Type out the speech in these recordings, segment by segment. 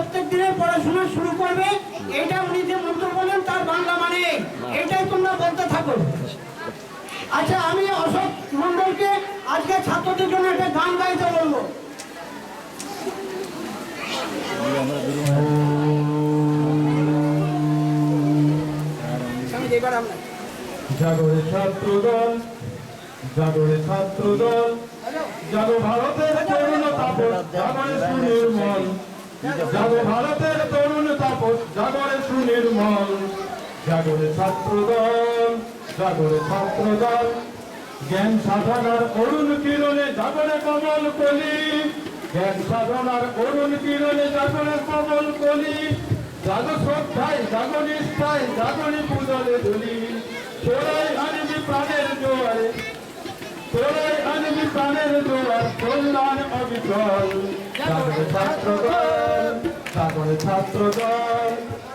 প্রত্যেক দিনের পড়াশোনা শুরু করবে, এটা উনি যে মন্ত্র বলেন তার বাংলা মানে এটাই তোমরা বলতে থাকো। আচ্ছা, আমি অশোক মন্ডলকে আজকে ছাত্রদের জন্য একটা গান গাইতে বলবো। জাগরে ছাত্রদল, জাগরে ছাত্রদল, জাগো ভারতের তরুণ তাপস, জাগরে সুনির্মল, জাগো ভারতের তরুণ তাপস, জাগরে সুনির্মল। জাগরে ছাত্রদল, জাগরে ছাত্রদল, জ্ঞান সাধনার অরুণ কিরণে জাগরে কমল কলি, জ্ঞান সাধনার অরুণ কিরণে জাগরে কমল কলি। জাগো শ্রদ্ধায়, জাগো নিষ্ঠায়, জাগরি পূজলে ধুলি, তোরাই আনবি প্রাণের জোয়ারে, তোরাই আনবি প্রাণের জোয়ার, কল্যাণ অবিচল। জাগরে ছাত্রদল, জাগরে ছাত্রদল,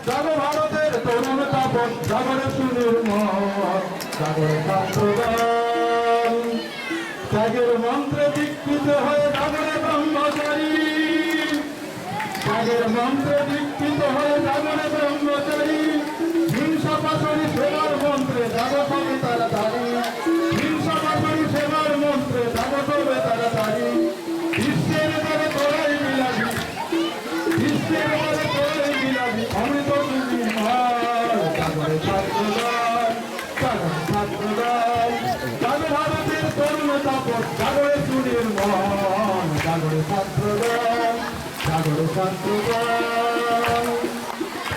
জাগো ভারতের তরুণ তাপস, জাগরে সুনির্মল। জাগরে ছাত্রদল, ত্যাগের মন্ত্রে দীক্ষিত হয়ে জাগরে ব্রহ্মচারী, ত্যাগের মন্ত্রে দীক্ষিত হয়ে জাগরে ব্রহ্মচারী। হিংসা পাশরি সেবার মন্ত্রে জাগো সবে তাড়াতাড়ি, হিংসা পাশরি সেবার মন্ত্রে জাগো সবে তাড়াতাড়ি। বিশ্বের পরে তোরাই বিলাবি, বিশ্বের পরে তোরাই বিলাবি, অমৃত তুমি মহান। জাগরে ছাত্রদল, জাগরে ছাত্রদল, জাগো ভারতের তরুণ তাপস, জাগরে সুনির্মল। জাগরে ছাত্রদল, জাগরে ছাত্রদল।